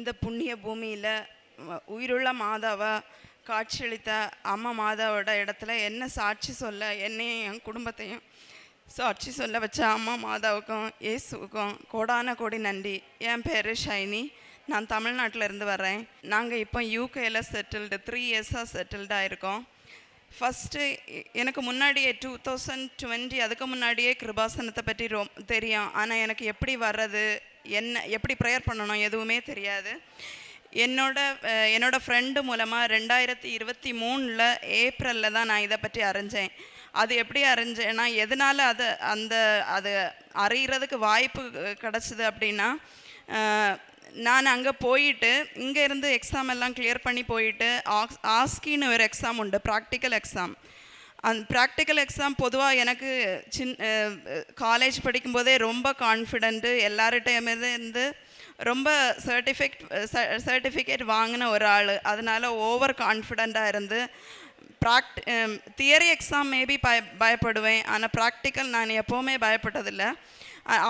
இந்த புண்ணிய பூமியில் உயிருள்ள மாதாவை காட்சியளித்த அம்மா மாதாவோட இடத்துல என்ன சாட்சி சொல்ல, என்னையும் என் குடும்பத்தையும் சாட்சி சொல்ல வச்ச அம்மா மாதாவுக்கும் இயேசுவுக்கும் கோடான கோடி நன்றி. என் பேர் ஷைனி, நான் தமிழ்நாட்டில் இருந்து வர்றேன். நாங்கள் இப்போ யூகேயில் செட்டில்டு 3 இயர்ஸாக செட்டில்டாக இருக்கோம். ஃபஸ்ட்டு எனக்கு முன்னாடியே 2020 அதுக்கு முன்னாடியே கிருபாசனத்தை பற்றி தெரியும். ஆனால் எனக்கு எப்படி வர்றது, எப்படி ப்ரேயர் பண்ணணும் எதுவுமே தெரியாது. என்னோட ஃப்ரெண்டு மூலமாக 2023 ஏப்ரலில் தான் நான் இதை பற்றி அறிஞ்சேன். அது எப்படி அறிஞ்சேன்னா, எதனால் அது அறிகிறதுக்கு வாய்ப்பு கிடச்சிது அப்படின்னா, நான் அங்கே போயிட்டு இங்கேருந்து எக்ஸாம் எல்லாம் கிளியர் பண்ணி போயிட்டு ஆஸ்கின்னு ஒரு எக்ஸாம் உண்டு, ப்ராக்டிக்கல் எக்ஸாம். அந்த ப்ராக்டிக்கல் எக்ஸாம் பொதுவாக எனக்கு காலேஜ் படிக்கும்போதே ரொம்ப கான்ஃபிடென்ட்டு, எல்லார்கிட்டையுமே ரொம்ப சர்டிஃபிகேட் வாங்கின ஒரு ஆள். அதனால் ஓவர் கான்ஃபிடெண்ட்டாக இருந்து தியரி எக்ஸாம் மேபி பயப்படுவேன், ஆனால் ப்ராக்டிக்கல் நான் எப்போவுமே பயப்பட்டதில்லை.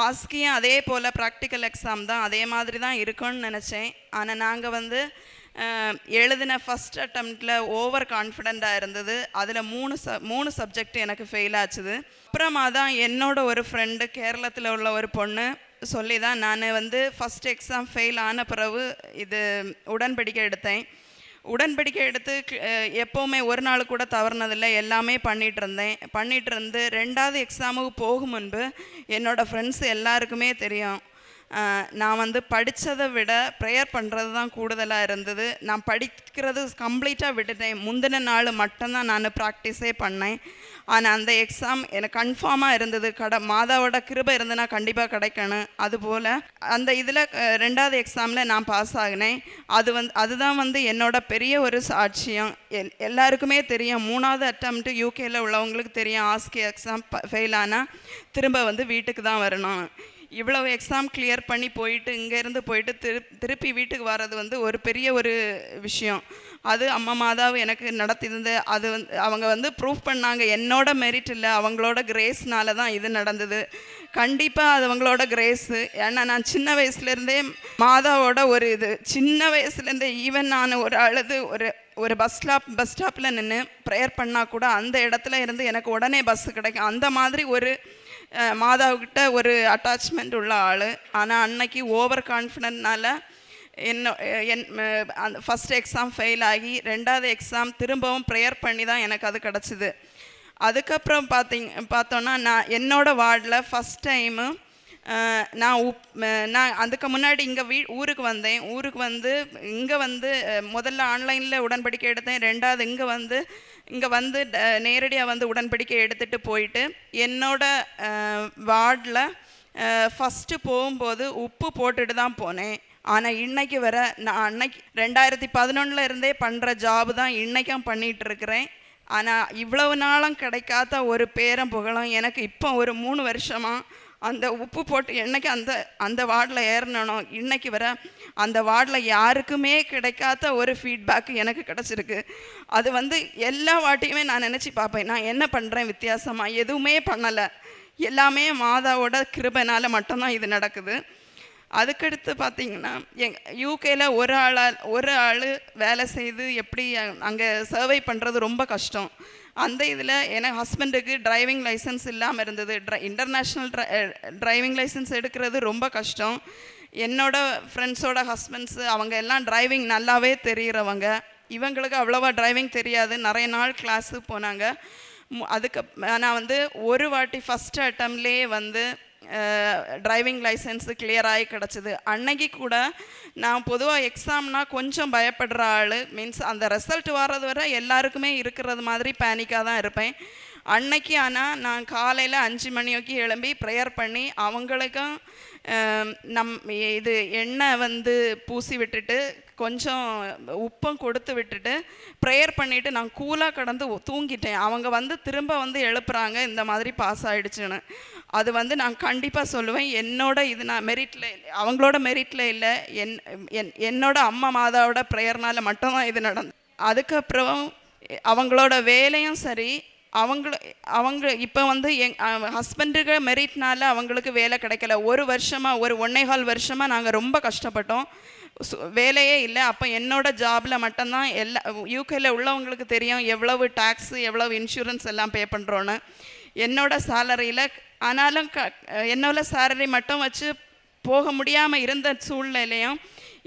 ஆஸ்கியும் அதே போல் ப்ராக்டிக்கல் எக்ஸாம் தான், அதே மாதிரி தான் இருக்கும்னு நினச்சேன். ஆனால் நாங்கள் எழுதின ஃபஸ்ட் அட்டம்ப்டில் ஓவர் கான்ஃபிடெண்ட்டாக இருந்தது. அதில் 3 சப்ஜெக்ட் எனக்கு ஃபெயில் ஆச்சுது. அப்புறமா தான் என்னோட ஒரு ஃப்ரெண்டு, கேரளத்தில் உள்ள ஒரு பொண்ணு சொல்லி தான் நான் ஃபஸ்ட் எக்ஸாம் ஃபெயில் ஆன பிறகு இது உடன்படிக்கை எடுத்தேன். உடன்படிக்கை எடுத்து எப்போவுமே ஒரு நாள் கூட தவறுனதில்லை, எல்லாமே பண்ணிகிட்டு இருந்து 2வது எக்ஸாமுக்கு போகும் முன்பு என்னோடய ஃப்ரெண்ட்ஸ் எல்லாருக்குமே தெரியும், நான் படித்ததை விட ப்ரேயர் பண்ணுறது தான் கூடுதலாக இருந்தது. நான் படிக்கிறது கம்ப்ளீட்டாக விட்டுட்டேன். முந்தின நாள் மட்டும்தான் நான் ப்ராக்டிஸே பண்ணேன். ஆனால் அந்த எக்ஸாம் எனக்கு கன்ஃபார்மாக இருந்தது, மாதாவோட கிருபை இருந்ததுன்னா கண்டிப்பாக கிடைக்கணும். அதுபோல் அந்த இதில் 2வது எக்ஸாமில் நான் பாஸ் ஆகினேன். அதுதான் என்னோட பெரிய ஒரு சாட்சியம். எல்லாருக்குமே தெரியும், 3வது அட்டம்ப்ட் யூகேயில் உள்ளவங்களுக்கு தெரியும், ஆஸ்கி எக்ஸாம் ஃபெயில் ஆனால் திரும்ப வீட்டுக்கு தான் வரணும். இவ்வளவு எக்ஸாம் கிளியர் பண்ணி போயிட்டு இங்கேருந்து போயிட்டு திருப்பி வீட்டுக்கு வர்றது ஒரு பெரிய ஒரு விஷயம். அது அம்மா மாதாவை எனக்கு நடத்திருந்து. அது அவங்க ப்ரூஃப் பண்ணாங்க, என்னோட மெரிட் இல்லை, அவங்களோட கிரேஸ்னால தான் இது நடந்தது. கண்டிப்பாக அது அவங்களோட கிரேஸு. ஏன்னா நான் சின்ன வயசுலேருந்தே மாதாவோட ஒரு சின்ன வயசுலேருந்தே ஈவன் நான் ஒரு பஸ் ஸ்டாப்பில் நின்று ப்ரேயர் பண்ணால் கூட அந்த இடத்துல இருந்து எனக்கு உடனே பஸ் கிடைக்கும். அந்த மாதிரி ஒரு மாதாவுக்கிட்ட ஒரு அட்டாச்மெண்ட் உள்ள ஆள். ஆனால் அன்னைக்கு ஓவர் கான்ஃபிடென்ட்னால அந்த ஃபஸ்ட் எக்ஸாம் ஃபெயில் ஆகி 2வது எக்ஸாம் திரும்பவும் ப்ரேயர் பண்ணி தான் எனக்கு அது கிடச்சிது. அதுக்கப்புறம் பார்த்தோன்னா நான் என்னோடய வார்டில் ஃபஸ்ட் டைமு நான் அதுக்கு முன்னாடி இங்கே ஊருக்கு வந்தேன். இங்கே முதல்ல ஆன்லைனில் உடன்படிக்கை எடுத்தேன். 2வது இங்கே நேரடியாக உடன்படிக்கை எடுத்துகிட்டு போயிட்டு என்னோட வார்டில் ஃபஸ்ட்டு போகும்போது உப்பு போட்டுட்டு தான் போனேன். ஆனால் இன்றைக்கி நான் அன்னைக்கு 2011 இருந்தே பண்ணுற ஜாபு தான் இன்றைக்கும் பண்ணிகிட்ருக்கிறேன். ஆனால் இவ்வளவு நாளும் கிடைக்காத ஒரு பேரம் புகழும் எனக்கு இப்போ ஒரு 3 வருஷமாக அந்த உப்பு போட்டு என்னைக்கு அந்த வார்டில் ஏறணும், இன்றைக்கி அந்த வார்டில் யாருக்குமே கிடைக்காத ஒரு ஃபீட்பேக் எனக்கு கிடச்சிருக்கு. அது எல்லா வாட்டியுமே நான் நினச்சி பார்ப்பேன், நான் என்ன பண்ணுறேன் வித்தியாசமாக, எதுவுமே பண்ணலை, எல்லாமே மாதாவோட கிருபைனால் மட்டும்தான் இது நடக்குது. அதுக்கடுத்து பார்த்திங்கன்னா யூகேயில் ஒரு ஆள் வேலை செய்து எப்படி அங்கே சர்வை பண்ணுறது ரொம்ப கஷ்டம். அந்த இதில் எனக்கு ஹஸ்பண்டுக்கு டிரைவிங் லைசன்ஸ் இல்லாமல் இருந்தது. இன்டர்நேஷ்னல் டிரைவிங் லைசன்ஸ் எடுக்கிறது ரொம்ப கஷ்டம். என்னோடய ஃப்ரெண்ட்ஸோட ஹஸ்பண்ட்ஸு அவங்க எல்லாம் டிரைவிங் நல்லாவே தெரிகிறவங்க, இவங்களுக்கு அவ்வளோவா டிரைவிங் தெரியாது. நிறைய நாள் கிளாஸு போனாங்க. அதுக்கு நான் ஒரு வாட்டி ஃபஸ்ட் அட்டம்ப்ட்லேயே டிரைவிங் லைசன்ஸு கிளியராகி கிடச்சிது. அன்னைக்கு கூட நான் பொதுவாக எக்ஸாம்னா கொஞ்சம் பயப்படுற ஆள், மீன்ஸ் அந்த ரிசல்ட் வர்றது வரை எல்லாருக்குமே இருக்கிறது மாதிரி பேனிக்காக தான் இருப்பேன். அன்னைக்கு ஆனால் நான் காலையில் 5 மணிக்கு எழும்பி ப்ரேயர் பண்ணி அவங்களுக்கும் இது எண்ணெய் பூசி விட்டுட்டு கொஞ்சம் உப்பும் கொடுத்து விட்டுட்டு ப்ரேயர் பண்ணிவிட்டு நான் கூலாக கடந்து தூங்கிட்டேன். அவங்க திரும்ப எழுப்புறாங்க, இந்த மாதிரி பாஸ் ஆகிடுச்சுன்னு. அது நான் கண்டிப்பாக சொல்லுவேன், நான் மெரிட்டில் இல்லை, அவங்களோட மெரிட்டில் இல்லை, என்னோட அம்மா மாதாவோட ப்ரேயர்னால் மட்டும்தான் இது நடந்தது. அதுக்கப்புறம் அவங்களோட வேலையும் சரி, அவங்க இப்போ ஹஸ்பண்டுக்கு மெரிட்னால அவங்களுக்கு வேலை கிடைக்கல. ஒரு 1.25 வருஷமாக நாங்கள் ரொம்ப கஷ்டப்பட்டோம். வேலையே இல்லை. அப்போ என்னோட ஜாபில் மட்டும்தான் யூகேல உள்ளவங்களுக்கு தெரியும் எவ்வளவு டேக்ஸு எவ்வளவு இன்சூரன்ஸ் எல்லாம் பே பண்ணுறோன்னு. என்னோட சேலரியில் ஆனாலும் என்னோட சேலரி மட்டும் வச்சு போக முடியாமல் இருந்த சூழ்நிலையும்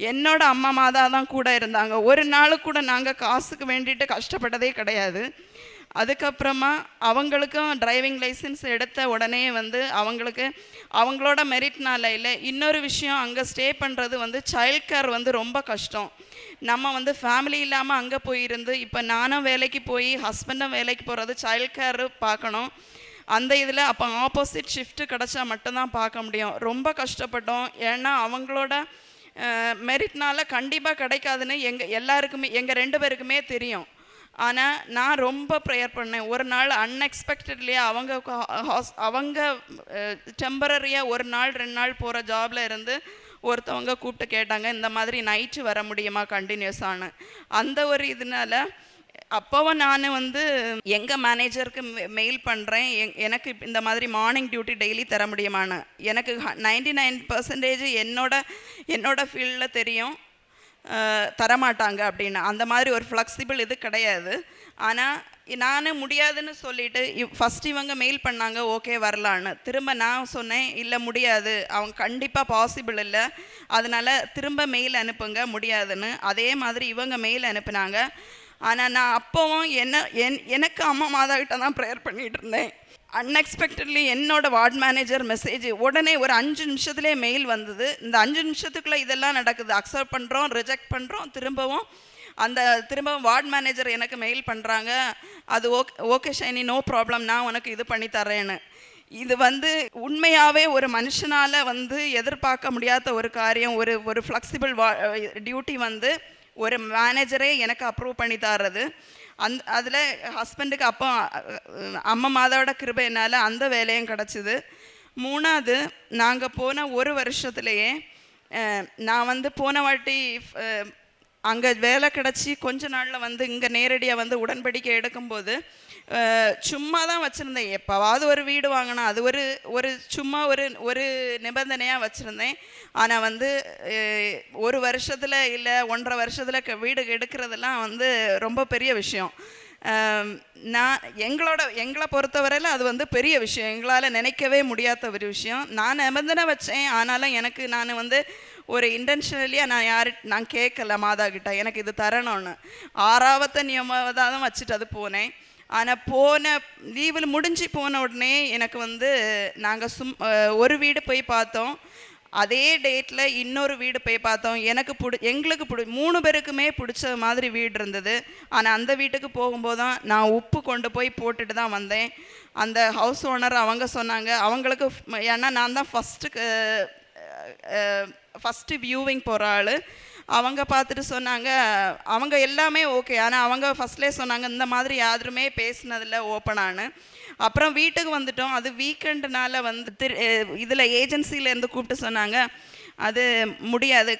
என்னோட அம்மா மாதா தான் கூட இருந்தாங்க. ஒரு நாள் கூட நாங்கள் காசுக்கு வேண்டிட்டு கஷ்டப்பட்டதே கிடையாது. அதுக்கப்புறமா அவங்களுக்கும் டிரைவிங் லைசன்ஸ் எடுத்த உடனே அவங்களுக்கு அவங்களோட மெரிட்னால இல்லை. இன்னொரு விஷயம், அங்கே ஸ்டே பண்ணுறது சைல்ட் கேர் ரொம்ப கஷ்டம். நம்ம ஃபேமிலி இல்லாமல் அங்கே போயிருந்து, இப்போ நானும் வேலைக்கு போய் ஹஸ்பண்டும் வேலைக்கு போகிறது, சைல்ட் கேர் பார்க்கணும். அந்த இதில் அப்போ ஆப்போசிட் ஷிஃப்ட்டு கிடச்சா மட்டும்தான் பார்க்க முடியும். ரொம்ப கஷ்டப்பட்டோம். ஏன்னா அவங்களோட மெரிட்னால கண்டிப்பாக கிடைக்காதுன்னு எல்லாருக்குமே எங்கள் 2 பேருக்குமே தெரியும். ஆனால் நான் ரொம்ப ப்ரேயர் பண்ணேன். ஒரு நாள் அன்எக்ஸ்பெக்டட்லியே அவங்க டெம்பரரியாக 1 நாள் 2 நாள் போகிற ஜாபில் இருந்து ஒருத்தவங்க கூப்பிட்டு கேட்டாங்க, இந்த மாதிரி நைட்டு வர முடியுமா கண்டினியூஸானு. அந்த ஒரு இதனால அப்போவும் நான் எங்கள் மேனேஜருக்கு மெயில் பண்ணுறேன், எனக்கு இந்த மாதிரி மார்னிங் டியூட்டி டெய்லி தர முடியுமான்னு. எனக்கு 99% என்னோட ஃபீல்டில் தெரியும் தரமாட்டாங்க அப்படின்னு. அந்த மாதிரி ஒரு ஃப்ளெக்சிபிள் இது கிடையாது. ஆனால் நான் முடியாதுன்னு சொல்லிவிட்டு ஃபஸ்ட் இவங்க மெயில் பண்ணாங்க ஓகே வரலான்னு. திரும்ப நான் சொன்னேன் இல்லை முடியாது, அவங்க கண்டிப்பாக பாசிபிள் இல்லை, அதனால் திரும்ப மெயில் அனுப்புங்க முடியாதுன்னு. அதே மாதிரி இவங்க மெயில் அனுப்புனாங்க. ஆனால் நான் அப்போவும் எனக்கு அம்மா மாதா கிட்ட தான் ப்ரேயர் பண்ணிகிட்டு இருந்தேன். அன்எக்ஸ்பெக்டட்லி என்னோட வார்ட் மேனேஜர் மெசேஜ் உடனே ஒரு 5 நிமிஷத்துலேயே மெயில் வந்தது. இந்த 5 நிமிஷத்துக்குள்ளே இதெல்லாம் நடக்குது, அக்செப்ட் பண்ணுறோம், ரிஜெக்ட் பண்ணுறோம், திரும்பவும் வார்ட் மேனேஜர் எனக்கு மெயில் பண்ணுறாங்க, அது ஓகே ஷைனி நோ ப்ராப்ளம், நான் உனக்கு இது பண்ணி தரேன்னு. இது உண்மையாகவே ஒரு மனுஷனால் எதிர்பார்க்க முடியாத ஒரு காரியம். ஒரு ஃப்ளெக்சிபிள் டியூட்டி ஒரு மேனேஜரே எனக்கு அப்ரூவ் பண்ணி தர்றது. அதில் ஹஸ்பண்டுக்கு அப்போ அம்மா மாதாவோட கிருபையினால் அந்த வேலையும் கிடச்சிது. 3வது, நாங்கள் போன 1 வருஷத்துலேயே நான் போன வாட்டி அங்கே வேலை கிடச்சி கொஞ்ச நாளில் இங்கே நேரடியாக உடன்படிக்கை எடுக்கும்போது சும்மா தான் வச்சுருந்தேன். எப்போவாவது ஒரு வீடு வாங்கினா அது ஒரு சும்மா ஒரு நிபந்தனையாக வச்சுருந்தேன். ஆனால் 1 வருஷத்தில் இல்லை 1.5 வருஷத்தில் வீடு எடுக்கிறதெல்லாம் ரொம்ப பெரிய விஷயம். எங்களை பொறுத்தவரையில் அது பெரிய விஷயம், எங்களால் நினைக்கவே முடியாத ஒரு விஷயம். நான் நிபந்தனை வச்சேன், ஆனாலும் எனக்கு நான் ஒரு இன்டென்ஷனலியாக நான் கேட்கல மாதா கிட்ட எனக்கு இது தரணும்னு. 6வது நியமமாக தான் வச்சுட்டு அது போனேன். ஆனால் போன லீவில் முடிஞ்சு போன உடனே எனக்கு நாங்கள் ஒரு வீடு போய் பார்த்தோம். அதே டேட்டில் இன்னொரு வீடு போய் பார்த்தோம். எங்களுக்கு 3 பேருக்குமே பிடிச்ச மாதிரி வீடு இருந்தது. ஆனால் அந்த வீட்டுக்கு போகும்போது தான் நான் உப்பு கொண்டு போய் போட்டுட்டு தான் வந்தேன். அந்த ஹவுஸ் ஓனர் அவங்க சொன்னாங்க, அவங்களுக்கு ஏன்னா நான் தான் ஃபஸ்ட்டு வியூவிங் போகிற ஆள். அவங்க பார்த்துட்டு சொன்னாங்க, அவங்க எல்லாமே ஓகே, ஆனால் அவங்க ஃபஸ்ட்லேயே சொன்னாங்க இந்த மாதிரி யாருமே பேசினதில்ல ஓப்பனானு. அப்புறம் வீட்டுக்கு வந்துட்டோம். அது வீக்கெண்டுனால இதில் ஏஜென்சியிலேருந்து கூப்பிட்டு சொன்னாங்க, அது முடியாது,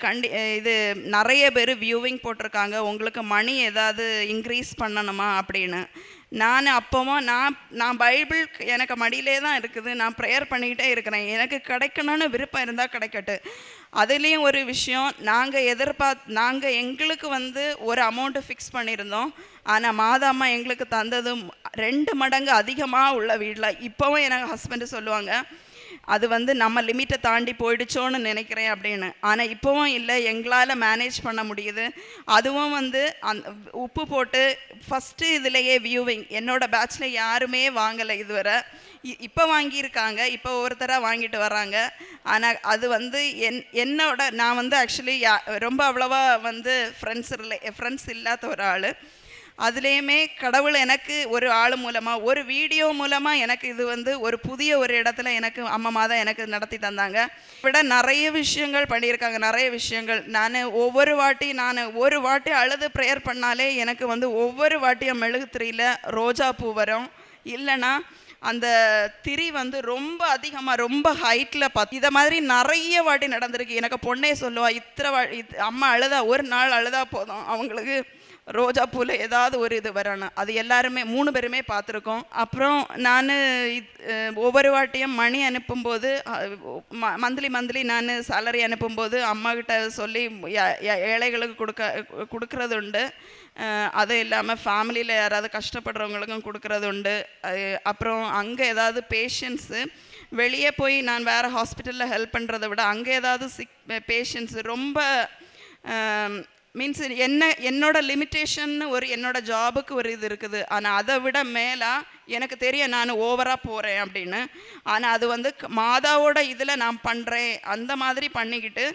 இது நிறைய பேர் வியூவிங் போட்டிருக்காங்க, உங்களுக்கு மணி ஏதாவது இன்க்ரீஸ் பண்ணணுமா அப்படின்னு. அப்போவும் நான் பைபிள் எனக்கு மடியிலே தான் இருக்குது, நான் ப்ரேயர் பண்ணிக்கிட்டே இருக்கிறேன், எனக்கு கிடைக்கணும்னு விருப்பம் இருந்தால் கிடைக்கட்டு. அதுலேயும் ஒரு விஷயம், நாங்கள் எங்களுக்கு ஒரு அமௌண்ட்டு ஃபிக்ஸ் பண்ணியிருந்தோம். ஆனால் மாதாம்மா எங்களுக்கு தந்ததும் 2 மடங்கு அதிகமாக உள்ள வீட்டில். இப்போவும் எனக்கு ஹஸ்பண்டு சொல்லுவாங்க, அது நம்ம லிமிட்டை தாண்டி போயிடுச்சோன்னு நினைக்கிறேன் அப்படின்னு. ஆனால் இப்போவும் இல்லை, எங்களால் மேனேஜ் பண்ண முடியுது. அதுவும் உப்பு போட்டு ஃபஸ்ட்டு இதுலேயே வியூவிங் என்னோடய பேட்சில் யாருமே வாங்கலை இதுவரை. இப்போ வாங்கியிருக்காங்க, இப்போ ஒருத்தராக வாங்கிட்டு வராங்க. ஆனால் அது நான் ஆக்சுவலி ரொம்ப அவ்வளோவா ஃப்ரெண்ட்ஸ் இல்லாத ஒரு ஆள். அதுலேயுமே கடவுள் எனக்கு ஒரு ஆள் மூலமாக ஒரு வீடியோ மூலமாக எனக்கு இது ஒரு புதிய ஒரு இடத்துல எனக்கு அம்மா மாதா எனக்கு நடத்தி தந்தாங்க. விட நிறைய விஷயங்கள் பண்ணியிருக்காங்க, நிறைய விஷயங்கள். நான் ஒரு வாட்டி அழுது ப்ரேயர் பண்ணாலே எனக்கு ஒவ்வொரு வாட்டியும் மெழுகுத்திரியில் ரோஜா பூ வரும், இல்லைன்னா அந்த திரி ரொம்ப அதிகமாக ரொம்ப ஹைட்டில் இதை மாதிரி நிறைய வாட்டி நடந்திருக்கு. எனக்கு பொண்ணே சொல்லுவா, அம்மா அழுதா ஒரு நாள் அழுதா போதும் அவங்களுக்கு ரோஜா பூவில் ஏதாவது ஒரு இது வரணும். அது எல்லாருமே 3 பேருமே பார்த்துருக்கோம். அப்புறம் நான் ஒவ்வொரு வாட்டியும் மணி அனுப்பும்போது மந்த்லி நான் சேலரி அனுப்பும்போது அம்மாக்கிட்ட சொல்லி ஏழைகளுக்கு கொடுக்கறது உண்டு. அது இல்லாமல் ஃபேமிலியில் யாராவது கஷ்டப்படுறவங்களுக்கும் கொடுக்கறது உண்டு. அப்புறம் அங்கே ஏதாவது பேஷண்ட்ஸு வெளியே போய் நான் வேறு ஹாஸ்பிட்டலில் ஹெல்ப் பண்ணுறதை விட அங்கே ஏதாவது பேஷண்ட்ஸு ரொம்ப மீன்ஸ் என்னோட லிமிட்டேஷன் என்னோட ஜாபுக்கு ஒரு இது இருக்குது. ஆனால் அதை விட மேலே எனக்கு தெரியும் நான் ஓவராக போகிறேன் அப்படின்னு. ஆனால் அது மாதாவோட இதில் நான் பண்ணுறேன். அந்த மாதிரி பண்ணிக்கிட்டு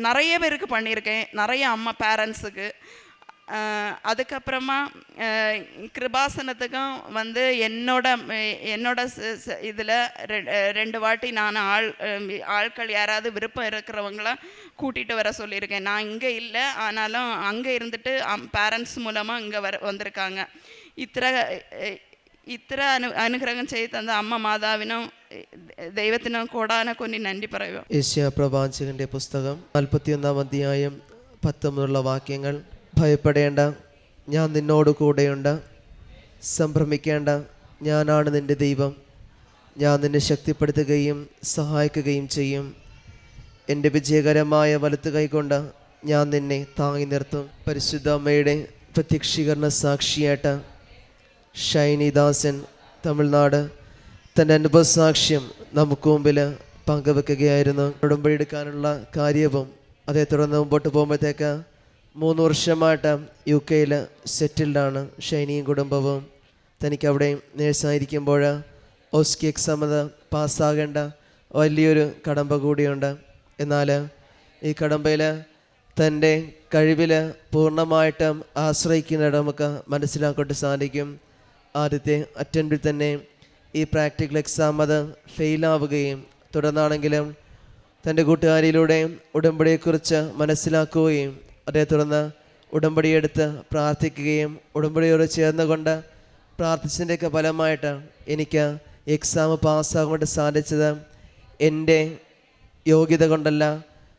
நிறைய பேருக்கு பண்ணியிருக்கேன், நிறைய அம்மா பேரண்ட்ஸுக்கு. அதுக்கப்புறமா கிருபாசனத்துக்கும் என்னோட இதில் 2 வாட்டி நான் ஆட்கள் யாராவது விருப்பம் இருக்கிறவங்கள கூட்டிகிட்டு வர சொல்லியிருக்கேன். நான் இங்கே இல்லை, ஆனாலும் அங்கே இருந்துட்டு பேரண்ட்ஸ் மூலமாக இங்கே வந்திருக்காங்க. ഇത്ര അനുഗ്രഹം ചെയ്ത് തന്ന അമ്മ മാതാവിനും ദൈവത്തിനും കോടാന കൊന്നി നന്ദി പറയുക. യേശയ്യാപ്രവാചകന്റെ പുസ്തകം 41 അധ്യായം 19 വാക്യങ്ങൾ. ഭയപ്പെടേണ്ട, ഞാൻ നിന്നോട് കൂടെയുണ്ട്. സംഭ്രമിക്കേണ്ട, ഞാനാണ് നിന്റെ ദൈവം. ഞാൻ നിന്നെ ശക്തിപ്പെടുത്തുകയും സഹായിക്കുകയും ചെയ്യും. എൻ്റെ വിജയകരമായ വലത്ത് കൈകൊണ്ട് ഞാൻ നിന്നെ താങ്ങി നിർത്തും. പരിശുദ്ധ അമ്മയുടെ പ്രത്യക്ഷീകരണ സാക്ഷിയായിട്ട് ഷൈനിദാസൻ തമിഴ്നാട് തൻ്റെ അനുഭവസാക്ഷ്യം നമുക്ക് മുമ്പിൽ പങ്കുവെക്കുകയായിരുന്നു. ഉടമ്പടി എടുക്കാനുള്ള കാര്യവും അതേ തുടർന്ന് മുമ്പോട്ട് പോകുമ്പോഴത്തേക്ക് 3 വർഷമായിട്ട് UK സെറ്റിൽഡാണ് ഷൈനിയും കുടുംബവും. തനിക്ക് അവിടെ നേഴ്സായിരിക്കുമ്പോൾ OSCE എക്സാം പാസ്സാകേണ്ട വലിയൊരു കടമ്പ കൂടിയുണ്ട്. എന്നാൽ ഈ കടമ്പയിൽ തൻ്റെ കഴിവിൽ പൂർണ്ണമായിട്ടും ആശ്രയിക്കുന്നത് നമുക്ക് മനസ്സിലാക്കിയിട്ട് സാധിക്കും. ആദ്യത്തെ അറ്റംപ്റ്റിൽ തന്നെ ഈ പ്രാക്ടിക്കൽ എക്സാം ഫെയിലാവുകയും തുടർന്നാണെങ്കിലും തൻ്റെ കൂട്ടുകാരിയിലൂടെ ഉടമ്പടിയെക്കുറിച്ച് മനസ്സിലാക്കുകയും അതേ തുടർന്ന് ഉടമ്പടിയെടുത്ത് പ്രാർത്ഥിക്കുകയും ഉടമ്പടിയോട് ചേർന്നുകൊണ്ട് പ്രാർത്ഥിച്ചതിൻ്റെയൊക്കെ ഫലമായിട്ട് എനിക്ക് എക്സാം പാസ്സാകൊണ്ട് സാധിച്ചത് എൻ്റെ യോഗ്യത കൊണ്ടല്ല,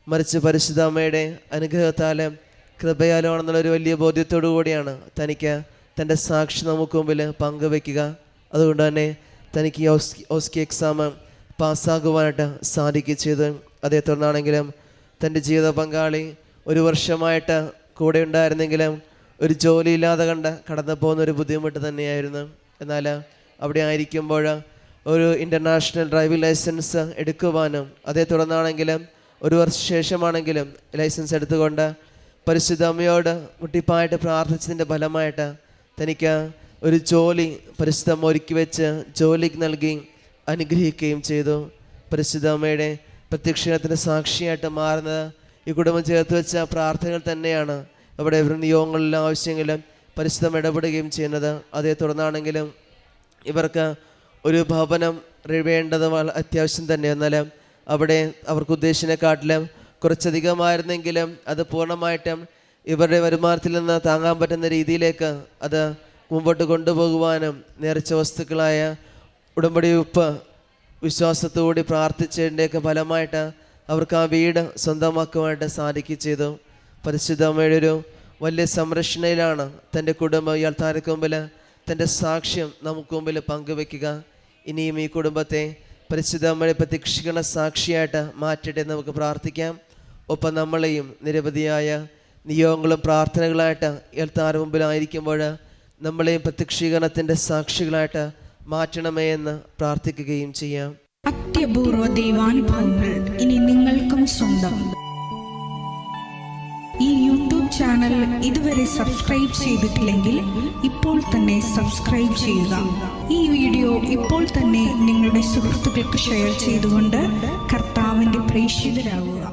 മറിച്ച് പരിശുദ്ധ അമ്മയുടെ അനുഗ്രഹത്താൽ കൃപയാലാണെന്നുള്ളൊരു വലിയ ബോധ്യത്തോടു കൂടിയാണ് തനിക്ക് തൻ്റെ സാക്ഷി നമുക്ക് മുമ്പിൽ പങ്കുവയ്ക്കുക. അതുകൊണ്ട് തന്നെ തനിക്ക് ഈ OSCE എക്സാം പാസ്സാകുവാനായിട്ട് സാധിക്കുകയും ചെയ്തു. അതേ തുടർന്നാണെങ്കിലും തൻ്റെ ജീവിത പങ്കാളി 1 വർഷമായിട്ട് കൂടെ ഉണ്ടായിരുന്നെങ്കിലും ഒരു ജോലിയില്ലാതെ കടന്നു പോകുന്നൊരു ബുദ്ധിമുട്ട് തന്നെയായിരുന്നു. എന്നാൽ അവിടെ ആയിരിക്കുമ്പോൾ ഒരു ഇൻ്റർനാഷണൽ ഡ്രൈവിംഗ് ലൈസൻസ് എടുക്കുവാനും അതേ തുടർന്നാണെങ്കിലും 1 വർഷം ശേഷമാണെങ്കിലും ലൈസൻസ് എടുത്തുകൊണ്ട് പരിശുദ്ധ അമ്മയോട് മുട്ടിപ്പായിട്ട് പ്രാർത്ഥിച്ചതിൻ്റെ ഫലമായിട്ട് തനിക്ക് ഒരു ജോലി പരിശുദ്ധ ഒരുക്കി വെച്ച് ജോലിക്ക് നൽകി അനുഗ്രഹിക്കുകയും ചെയ്തു. പരിശുദ്ധ അമ്മയുടെ പ്രത്യക്ഷണത്തിൻ്റെ സാക്ഷിയായിട്ട് മാറുന്നത് ഈ കുടുംബം ചേർത്ത് വെച്ച പ്രാർത്ഥനകൾ തന്നെയാണ്. അവിടെ നിയോഗങ്ങളിലും ആവശ്യങ്ങളിലും പരിശുദ്ധം ഇടപെടുകയും ചെയ്യുന്നത്. അതേ തുടർന്നാണെങ്കിലും ഇവർക്ക് ഒരു ഭവനം വേണ്ടത് അത്യാവശ്യം തന്നെ. എന്നാലും അവിടെ അവർക്ക് ഉദ്ദേശിച്ചതിനെക്കാട്ടിലും കുറച്ചധികമായിരുന്നെങ്കിലും അത് പൂർണ്ണമായിട്ടും ഇവരുടെ വരുമാനത്തിൽ നിന്ന് താങ്ങാൻ പറ്റുന്ന രീതിയിലേക്ക് അത് മുമ്പോട്ട് കൊണ്ടുപോകുവാനും നേർച്ച വസ്തുക്കളായ ഉടമ്പടി ഉപ്പ് വിശ്വാസത്തോടെ പ്രാർത്ഥിച്ചതിൻ്റെയൊക്കെ ഫലമായിട്ട് അവർക്ക് ആ വീട് സ്വന്തമാക്കുവാനായിട്ട് സാധിക്കുകയും ചെയ്തു. പരിശുദ്ധ അമ്മയുടെ ഒരു വലിയ സംരക്ഷണയിലാണ് തൻ്റെ കുടുംബം ഈ അൾത്താരയ്ക്ക് മുമ്പിൽ തൻ്റെ സാക്ഷ്യം നമുക്ക് മുമ്പിൽ പങ്കുവെക്കുക. ഇനിയും ഈ കുടുംബത്തെ പരിശുദ്ധ അമ്മയുടെ പ്രത്യക്ഷീകരണ സാക്ഷിയായിട്ട് മാറ്റട്ടെ നമുക്ക് പ്രാർത്ഥിക്കാം. ഒപ്പം നമ്മളെയും നിരവധിയായ നിയോഗങ്ങളും പ്രാർത്ഥനകളായിട്ട് അൾത്താര മുമ്പിലായിരിക്കുമ്പോൾ നമ്മളെയും പ്രത്യക്ഷീകരണത്തിൻ്റെ സാക്ഷികളായിട്ട് മാറ്റണമേ എന്ന് പ്രാർത്ഥിക്കുകയും ചെയ്യാം. അത്യപൂർവ ദൈവാനുഭവങ്ങൾ ഇനി നിങ്ങൾക്കും സ്വന്തം. ഈ യൂട്യൂബ് ചാനൽ ഇതുവരെ സബ്സ്ക്രൈബ് ചെയ്തിട്ടില്ലെങ്കിൽ ഇപ്പോൾ തന്നെ സബ്സ്ക്രൈബ് ചെയ്യുക. ഈ വീഡിയോ ഇപ്പോൾ തന്നെ നിങ്ങളുടെ സുഹൃത്തുക്കൾക്ക് ഷെയർ ചെയ്തുകൊണ്ട് കർത്താവിൻ്റെ പ്രേക്ഷിതരാകുക.